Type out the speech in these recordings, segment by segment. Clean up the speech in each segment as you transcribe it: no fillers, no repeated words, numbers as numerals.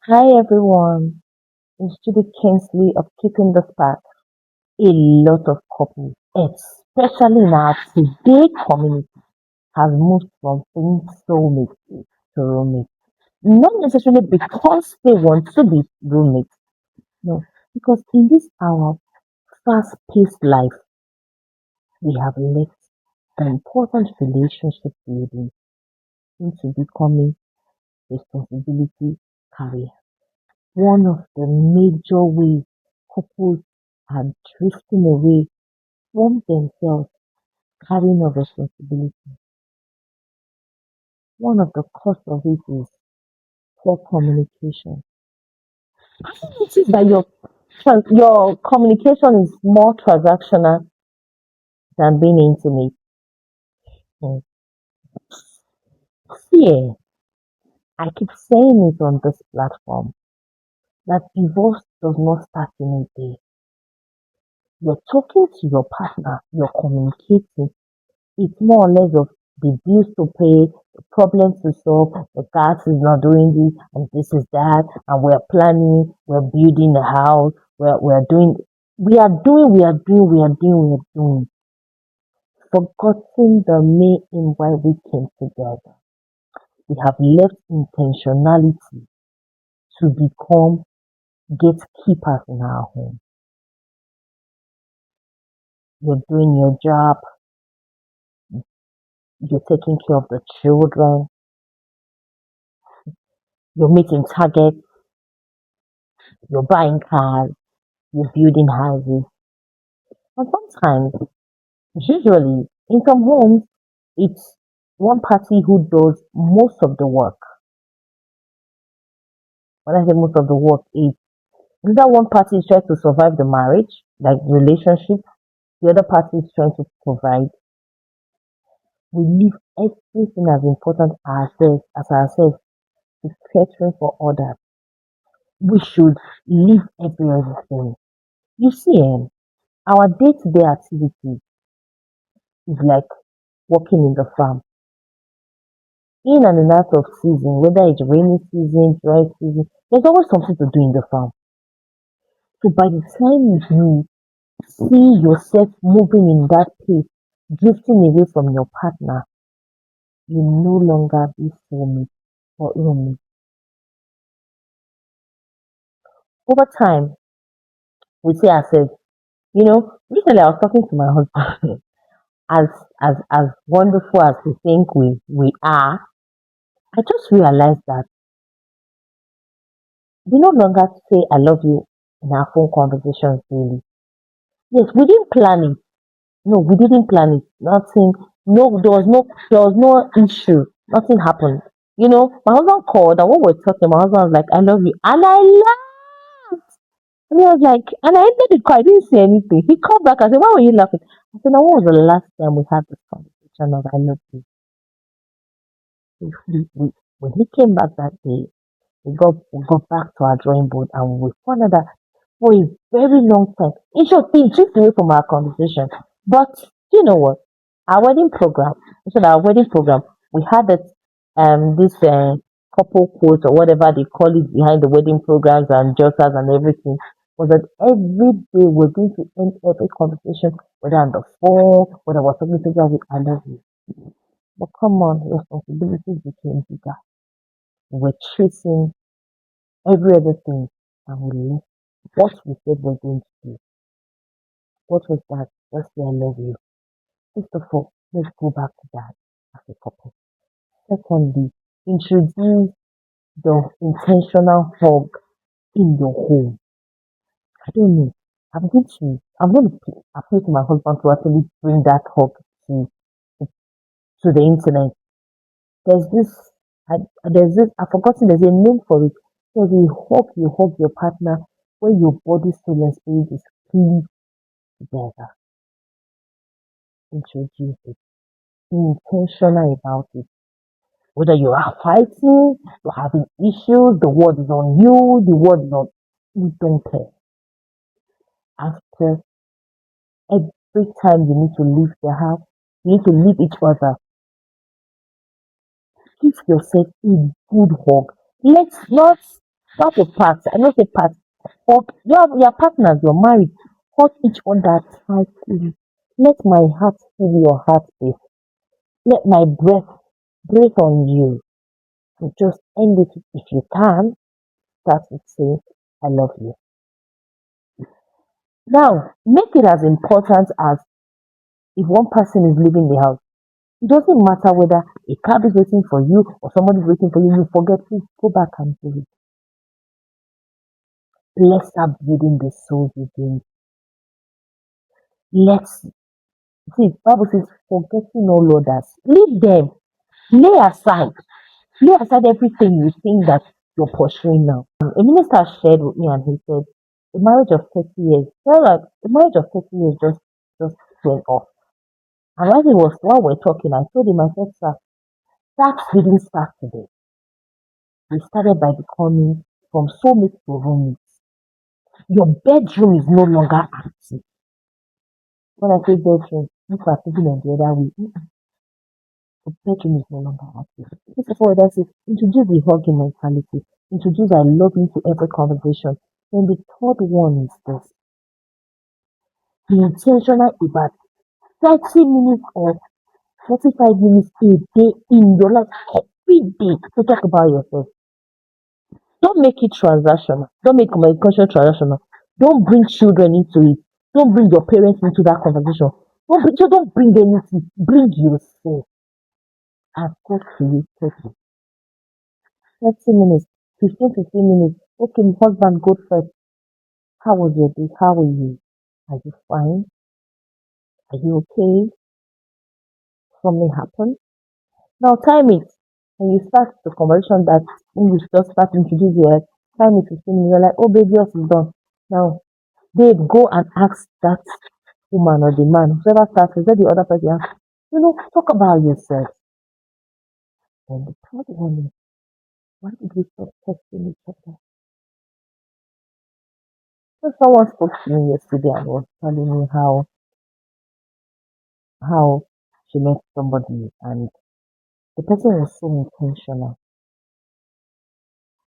Hi everyone, it's Judy Kingsley of Keeping the Spark. A lot of couples, especially in our today community, have moved from being soulmates to roommates. Not necessarily because they want to be roommates, no, because in this our fast-paced life, we have left the important relationship building into becoming responsibility career. One of the major ways couples are drifting away from themselves carrying of responsibility. One of the cause of it is poor communication. It is that your communication is more transactional than being intimate. Mm. See, I keep saying it on this platform that divorce does not start in a day. You're talking to your partner, you're communicating. It's more or less of the bills to pay, the problems to solve, the tax is not doing this, and this is that, and we're planning, we're building a house, we're doing, we are doing, forgetting the main aim why we came together. We have left intentionality to become gatekeepers in our home. You're doing your job, you're taking care of the children, you're meeting targets, you're buying cars, you're building houses. And sometimes, usually, in some homes, it's one party who does most of the work. When I say most of the work, it's either one party is trying to survive the marriage, like relationship, the other party is trying to provide. We leave everything as important as ourselves to catering for others. We should leave everything. You see, our day-to-day activity is like working in the farm in and out of season, whether it's rainy season, dry season, there's always something to do in the farm. So by the time you see yourself moving in that pace, drifting away from your partner, you no longer be soulmate or roommate. Over time, we see ourselves, recently I was talking to my husband, as as wonderful as we think we are, I just realized that we no longer say I love you in our phone conversations daily. Yes, we didn't plan it. No, we didn't plan it. Nothing. No, there was no issue. Nothing happened. My husband called and when we were talking, my husband was like, I love you. And I laughed. And he was like, and I ended the call. I didn't say anything. He called back and said, why were you laughing? I said, now when was the last time we had this conversation of I love you? When he came back that day, we got back to our drawing board and we found out that for a very long time. In short, it drifted away from our conversation. But you know what? Our wedding program, our wedding program, we had it this couple quote or whatever they call it behind the wedding programs and josters and everything. Was that every day we're going to end every conversation, whether on the phone, whether we're talking to each with I love you. But come on, responsibilities became bigger. We're chasing every other thing and we left what we said we're going to do. What was that? Just say I love you. First of all, let's go back to that as a couple. Secondly, introduce the intentional hug in your home. I don't know. I'm going to appeal to my husband to actually bring that hug to to the internet. There's this I've forgotten there's a name for it. There's a hug you hug your partner where your body, soul, and spirit is fully together. Introduce it. Be intentional about it. Whether you are fighting, you're having issues, the word is on you, the word is on you don't care. After every time you need to leave the house, you need to leave each other. Give yourself a good hug. Let's not You have to part. I know say part. Or your partners, you're married. Hold each other tightly. Let my heart feel your heartbeat. Let my breath breathe on you. So just end it if you can. Start with saying, I love you. Now, make it as important as if one person is leaving the house. It doesn't matter whether a cab is waiting for you or somebody is waiting for you. You forget, please go back and do it. Let's start building the souls again. Let's see. Bible says, forgetting all others. Leave them. Lay aside. Lay aside everything you think that you're pursuing now. A minister shared with me and he said, a marriage of 30 years, well, like a marriage of 30 years just went off. And while we're talking, I told him, I said, sir, that didn't start today. We started by becoming from soulmate to roommate. Your bedroom is no longer empty. When I say bedroom, you are thinking on the other way. The bedroom is no longer empty. First of all, that's it. Introduce the hugging mentality. Introduce I love you to every conversation. Then the third one is this. Be intentional about 30 minutes or 45 minutes a day in your life, every day, to talk about yourself. Don't make it transactional. Don't make communication transactional. Don't bring children into it. Don't bring your parents into that conversation. Don't bring anything. Bring yourself. I've got created 30 minutes, 15 to 15 minutes. Okay, my husband, go first. How was your day? How are you? Are you fine? Are you okay? Something happened? Now time it. When you start the conversation that when you just start introducing your time it 15 minutes, you're like, oh baby, yours is done. Now, babe, go and ask that woman or the man, whoever starts, is that the other person? Talk about yourself. And the third one is, why did we stop texting each other? So someone spoke to me yesterday and was telling me how she met somebody and the person was so intentional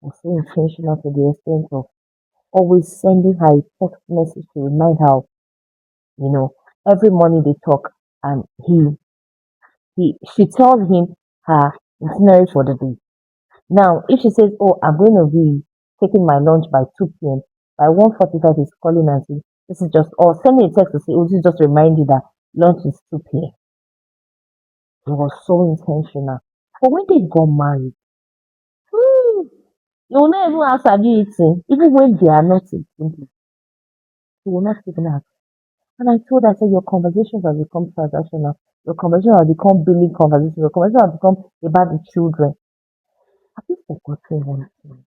to the extent of always sending her a text message to remind her, you know, every morning they talk and she tells him her itinerary for the day. Now, if she says, oh, I'm going to be taking my lunch by 2 p.m., by 1:45 he's calling and saying, this is just, or send me a text to say, oh, this is just remind you that lunch is 2 p.m. He was so intentional. But when they got married, hmm, you will not even ask have you eaten, even when they are not eating, you will not even ask. And I told her, I said, your conversations have become transactional. Your conversations have become billing conversations. Your conversations have become about the children. Have you forgotten one thing?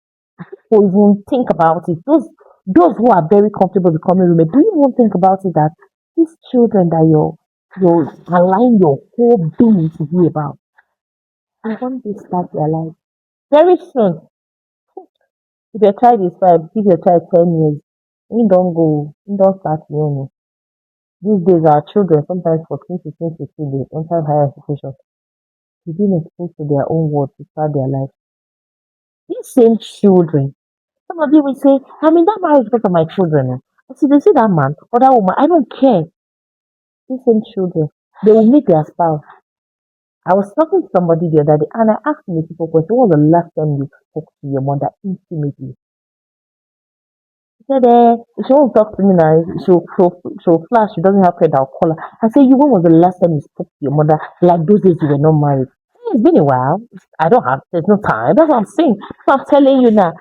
Or even think about it. Those who are very comfortable becoming roommate, do you even think about it that these children that you're allowing your whole being to be about, and one day start their life very soon. If your child is 5, give your child 10 years. He don't start young. These days our children sometimes 14, 15, 16 they enter higher education. They've been exposed to their own world to start their life. These same children, some of you will say, I'm in that marriage because of my children. I see, they see that man or that woman, I don't care. These same children, they will meet their spouse. I was talking to somebody the other day and I asked him a simple question. When was the last time you spoke to your mother intimately? He said, if she won't talk to me now, she'll flash, she doesn't have credit, I'll call her. I said, when was the last time you spoke to your mother? Like those days you were not married. It's been a while. There's no time. That's what I'm saying. That's what I'm telling you now.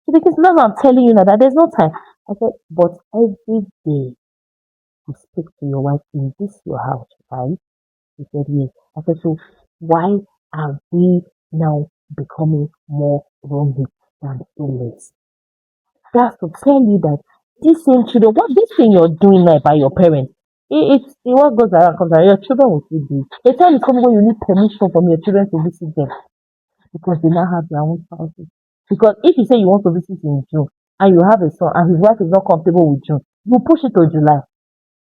Because that's what I'm telling you now, that there's no time. I said, but every day you speak to your wife in this your house, right? He said, yes. I said, so why are we now becoming more roommates than soulmates? That's to tell you that this same children, what this thing you're doing now by your parents, what goes around comes around. Your children will see this. The time is coming when you need permission from your children to visit them because they now have their own spouses. Because if you say you want to visit in June and you have a son and his wife is not comfortable with June, you push it to July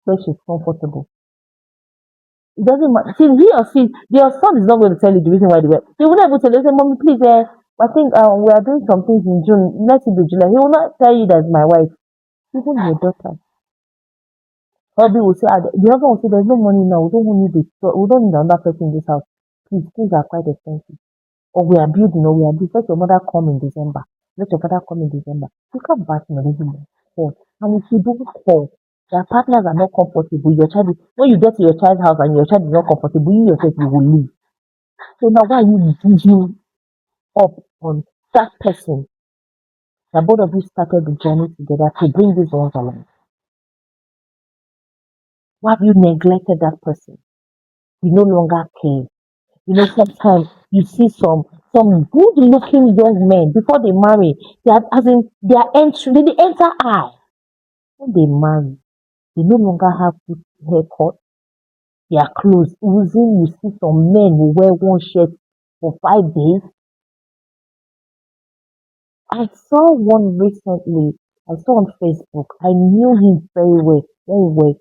where she's comfortable. It doesn't matter. See, he or she, your son is not going to tell you the reason why they were. They will never tell you, say, Mommy, please, I think we are doing some things in June. Let it be July. He will not tell you that's my wife. Even your daughter. Hubby will say, the husband will say, there's no money now. We don't want you to, we don't need another person in this house. Please, things are quite expensive. Or we are building, or we are building. Let your mother come in December. Let your father come in December. You can't back on even call. And if you don't call, their partners are not comfortable. Your child is, when you get to your child's house and your child is not comfortable, you yourself you will leave. So now why are you giving up on that person that both of you started the journey together to bring this ones along? Why have you neglected that person? You no longer care. You know, sometimes you see some good looking young men before they marry, they are as in they are entry, they enter eye. When they marry, they no longer have good haircut, their clothes oozing. You see some men who wear one shirt for 5 days. I saw one recently. I saw on Facebook. I knew him very well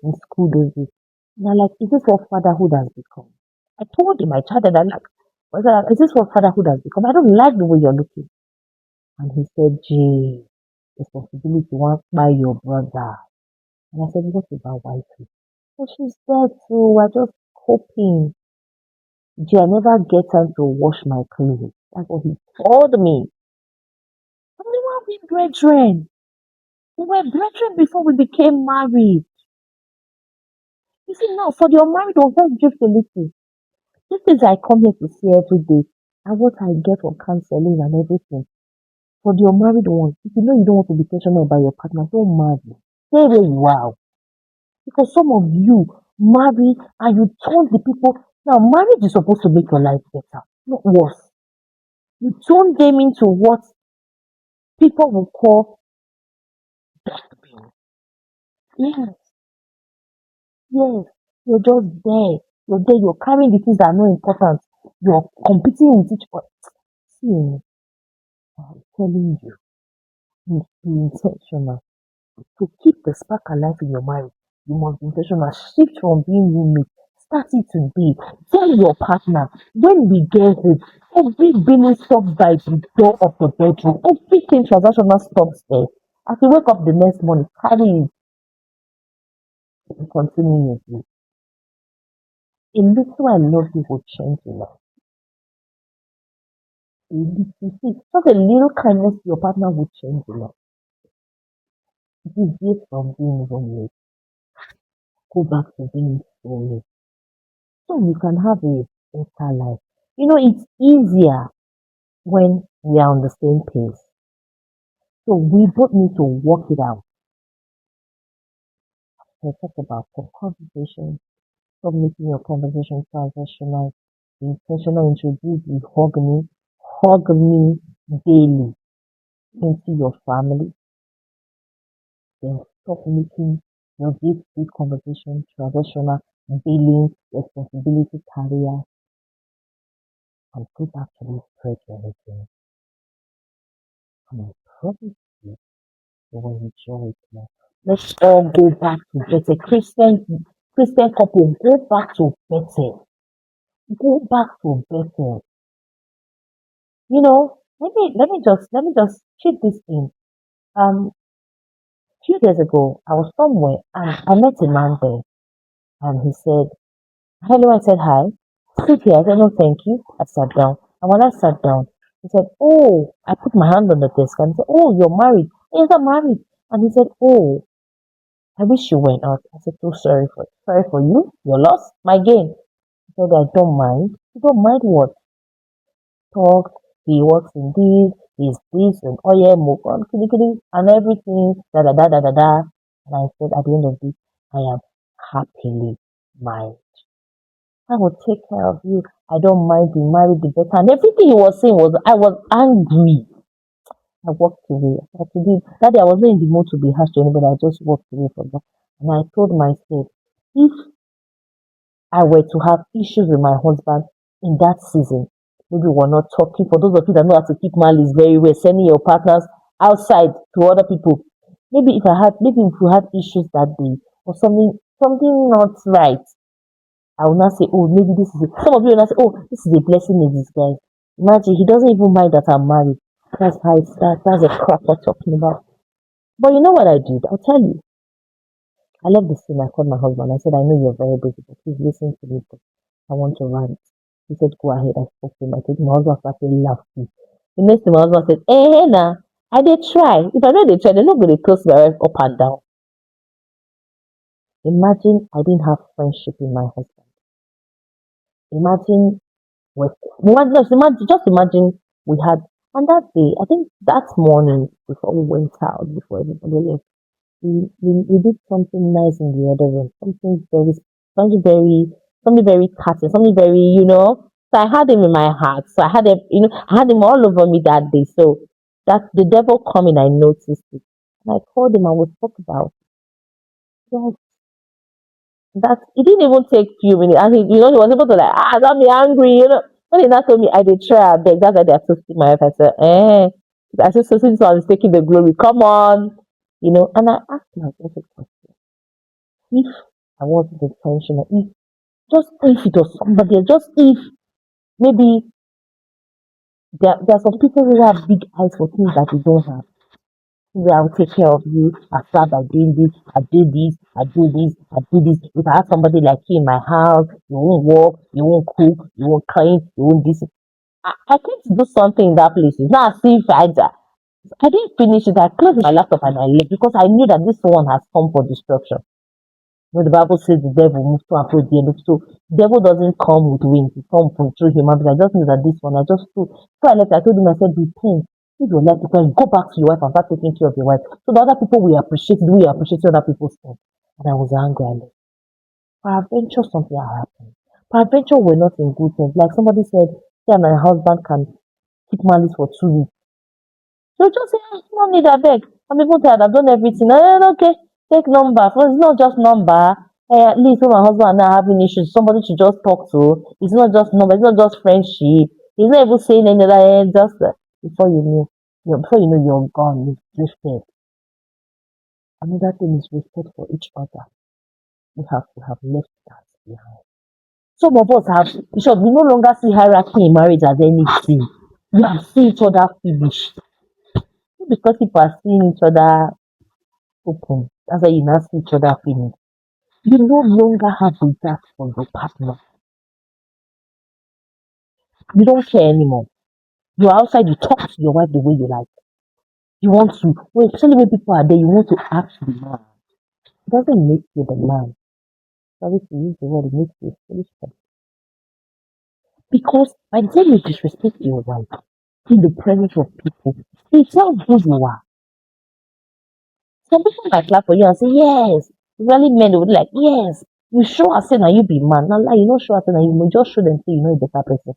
in school those days. And I'm like, is this what fatherhood has become? I told him, I chatted, I'm like, is this what fatherhood has become? I don't like the way you're looking. And he said, Gee, responsibility wants by your brother. And I said, what about wifey? Oh, she's there too. We're just hoping. Gee, I never get time to wash my clothes. That's what he told me. And we were brethren. We were brethren before we became married. You see, now for the unmarried ones, let's drift a little. These things I come here to see every day and what I get for counseling and everything. For the unmarried ones, if you know you don't want to be passionate about your partner, don't marry. Stay where you are. Because some of you marry and you turn the people. Now, marriage is supposed to make your life better, not worse. You turn them into what people will call dustbin. Yes, yes. You're just there. You're there. You're carrying the things that are not important. You're competing with each other. See, I'm telling you, be intentional. To keep the spark alive in your marriage, you must be intentional. Shift from being roommate. Start it today. Tell your partner when we get home, every billing stops by the door of the bedroom. Everything transactional stops there. As you wake up the next morning, carry it and continue your day. A little I love you will change your life. A little, see, just a little kindness to your partner will change your life. It is just from being roommate. Go back to being soulmate. So you can have a better life. You know, it's easier when we are on the same pace. So we both need to work it out. I talk about some conversation, stop making your conversation transactional, intentional, introduce the hug me daily into your family. Then stop making your day-to-day conversation transactional, dealing, responsibility, career, and go back to this prayer again. And I promise you, you will enjoy it more. Let's all go back to better. Christian couple, go back to better. Go back to better. You know, let me just check this in. A few days ago, I was somewhere and I met a man there, and he said, "Hello." I said, "Hi." Sit here. I said, "No, thank you." I sat down, and when I sat down, he said, "Oh," I put my hand on the desk and he said, "Oh, you're married." Yes, I'm married. And he said, "Oh, I wish you went out." I said, "So sorry for you. Your loss, my gain." He said, "I don't mind." "You don't mind what?" Talk. He works in this, he's this, and oh yeah, move on, kitty kitty, and everything, da da da da da da. And I said, at the end of this, I am happily married. I will take care of you. I don't mind being married the better. And everything he was saying was, I was angry. I walked away. I said to him, Daddy, I wasn't in the mood to be harsh to anybody. I just walked away from that. And I told myself, if I were to have issues with my husband in that season, maybe we're not talking. For those of you that know how to keep malice very well, sending your partners outside to other people. Maybe if we had issues that day or something not right, I will not say, oh, maybe this is some of you will not say, oh, this is a blessing in disguise. Imagine he doesn't even mind that I'm married. That's how it starts. That's a crap we're talking about. But you know what I did? I'll tell you. I left the scene. I called my husband. I said, I know you're very busy, but please listen to me. But I want to rant. He said, go ahead. I spoke to him. I told him my husband started laughing. The next thing my husband said, nah, I did try. If I know they try, they're not going to toast my wife up and down. Imagine I didn't have friendship in my husband. Imagine what just imagine we had and that day, I think that morning before we went out, before everybody left, we did something nice in the other room. Something very something very touching, something very, So I had him in my heart. So I had him, I had him all over me that day. So that the devil coming, I noticed it. And I called him and we spoke about it. That it didn't even take few minutes, and he was able to like got me angry. When he now told me I did try, I beg. That's why they assisting my wife. I said, I said, so since I was taking the glory, come on, And I asked myself a question: if I wasn't intentional, if just if it was somebody, else, just if maybe there are some people who have big eyes for things that we don't have. Yeah, I'll take care of you. I start by doing this. I do this. I do this. I do this. If I have somebody like you in my house, you won't work, you won't cook, you won't clean, you won't this. I came to do something in that place. It's not as if I didn't finish it. I closed my laptop and I left because I knew that this one has come for destruction. When the Bible says the devil moves to and fro the end. So devil doesn't come with wings, it comes from through human beings. I just knew that this one, I just told so I left, I told him, I said, repent. If your life depends, go back to your wife and start taking care of your wife. So the other people will appreciate it, we appreciate other people's stuff. And I was angry, I left. Peradventure something happened. Peradventure we're not in good terms. Like somebody said, yeah, my husband can keep malice for 2 weeks. So just say, no need a beg. I'm even tired. I've done everything. Okay, take number. So it's not just number. At least when my husband and I having issues, somebody to just talk to. It's not just number. It's not just friendship. He's not even saying any other. Just before you know, before you know you're gone. You've drifted. Another thing is respect for each other. We have left that behind. Some of us have. Bishop, we no longer see hierarchy in marriage as anything. We have seen each other finish because people are seeing each other open. That's why you now see each other finish. You no longer have regard for your partner. You don't care anymore. You're outside, you talk to your wife the way you like. You want to, well, especially when people are there, you want to act the man. It doesn't make you the man. Sorry to use the word, it makes you a foolish person. Because by the time you disrespect your wife in the presence of people, it tells who you are. Some people might clap for you and say, yes. Really men would be like, yes. You show us say now you be man. Now like, you know show us say now you just show them say you know a better person.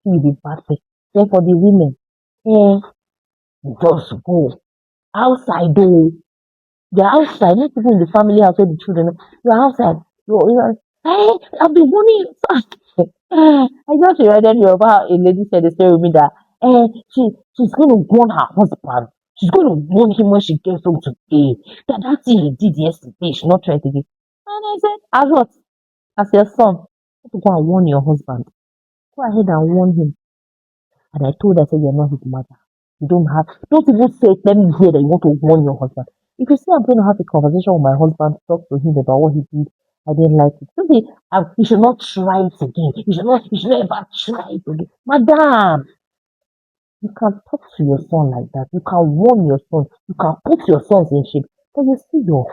You be bad person. Then for the women, just go outside though. You're outside, not even in the family house where the children are. You're outside. You're hey, I've been warning you. I just reminded me of how a lady said the story with me that she's gonna warn her husband. She's gonna warn him when she gets home today. That thing he did yesterday, she's not trying to do. And I said, as what? As your son, you have to go and warn your husband. Go ahead and warn him. And I told her, I said, you're not his mother. Don't even say, let me hear that you want to warn your husband. If you say I'm going to have a conversation with my husband, talk to him about what he did, I didn't like it. Don't say, you should not try it again. You should not ever try it again. Madam, you can talk to your son like that. You can warn your son. You can put your sons in shape. But you see your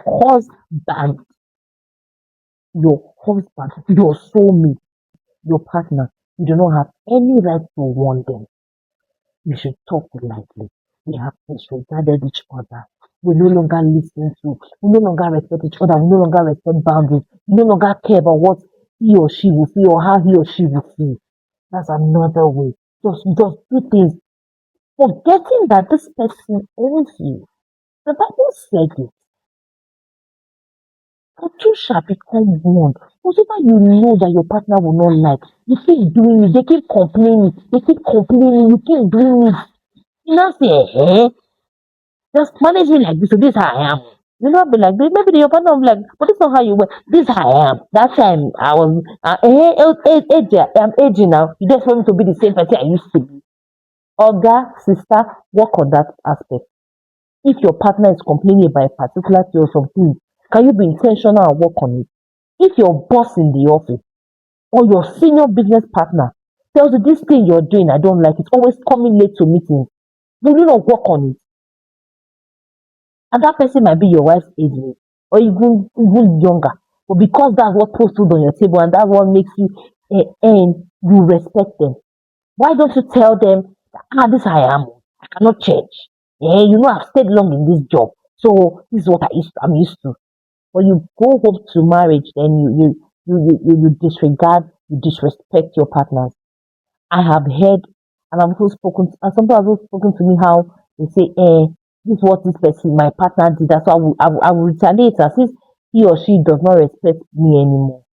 soulmate, your partner, you do not have any right to warn them. We should talk lightly. We have disregarded each other. We no longer listen to, we no longer respect each other, we no longer respect boundaries, we no longer care about what he or she will feel or how he or she will feel. That's another way. Just do things, forgetting that this person owns you. The Bible said it. The two shall become one. Whatever you know that your partner will not like, you keep doing it, they keep complaining, you keep doing it. You now say, just manage me like this, so this is how I am. You not be like this. Maybe your partner will be like, but this is not how you were. This is how I am. That time I was I'm aging now. You just want me to be the same person I used to be. Oga, sister, work on that aspect. If your partner is complaining about a particular thing or something, can you be intentional and work on it? If your boss in the office or your senior business partner tells you this thing you're doing, I don't like it, always coming late to meetings, will you not work on it? And that person might be your wife's age mate or even younger. But because that's what puts food on your table and that's what makes you earn, you respect them. Why don't you tell them, this I am. I cannot change. Yeah, I've stayed long in this job. So this is what I'm used to. When you go home to marriage, then you disregard, you disrespect your partners. I have heard, and I've also spoken, and sometimes I've also spoken to me how they say, this is what this person, my partner did. That's why I will retaliate as if he or she does not respect me anymore.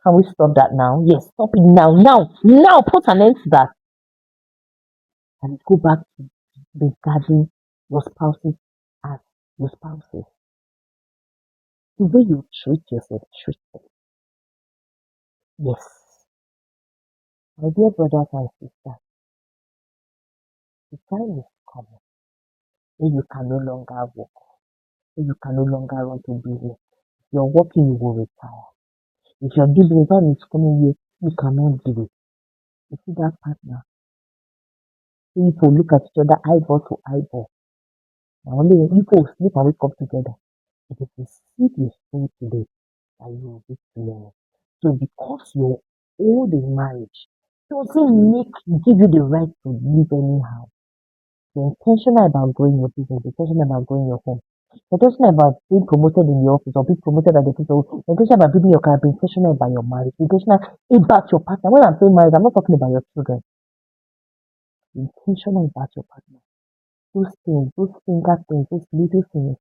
Can we stop that now? Yes, stop it now, now, put an end to that and go back to regarding your spouses as your spouses. The way you treat yourself, treat them. Yes, my dear brothers and sisters, the time is coming when you can no longer walk, when you can no longer run to business. If you're working, you will retire. If you're doing business, time is coming here, you cannot do it. You see that partner, people look at each other eyeball to eyeball. Now only when people sleep and wake up together. It is the seed you sow today that you will reap tomorrow. So because you're old in marriage, doesn't give you the right to live anyhow. You're intentional about growing your business, you're intentional about growing your home. You're intentional about being promoted in the office or being promoted at the office. You're intentional about building your career, be intentional about your marriage, be intentional about your partner. When I'm saying marriage, I'm not talking about your children. Be intentional about your partner. Those things, those finger things, those little things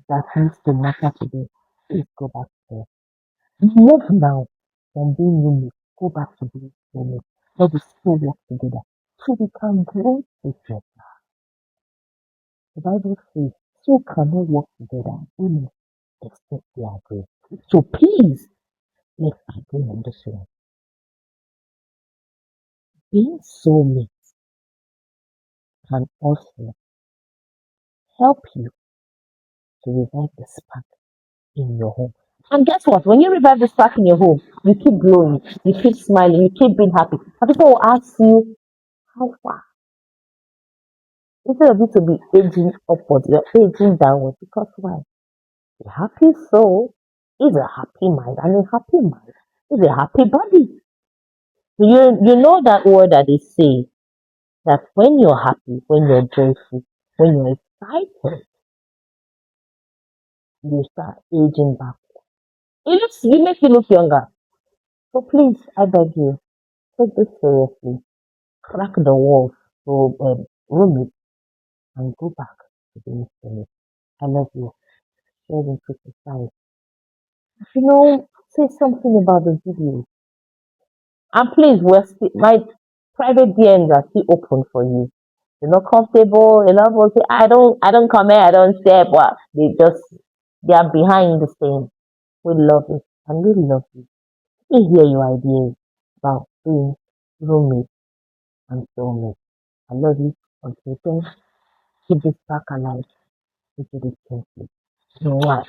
that needs to matter today. Please go back there. Move now from being roommates. Go back to being roommates. Let us still work together so we can grow together. The Bible says, two cannot work together only except they agree. So please, let's agree on this one. Being soulmate can also help you to revive the spark in your home. And guess what? When you revive the spark in your home, you keep glowing, you keep smiling, you keep being happy. And people will ask you, how far? Instead of you to be aging upward, you're aging downward. Because why? A happy soul is a happy mind, and a happy mind is a happy body. So you know that word that they say that when you're happy, when you're joyful, when you're excited, you start aging back. You make you look younger. So please, I beg you, take this seriously. Crack the walls to room it and go back to the infinite. I love you. Share and criticize. Say something about the video. And please, my private DMs are still open for you. You're not comfortable. A lot of people say, I don't comment, I don't share, but they are behind the scenes. We love it and we love you. We hear your ideas about being roommate and soulmate. I love you. Until then, keep this back alive into the 20s.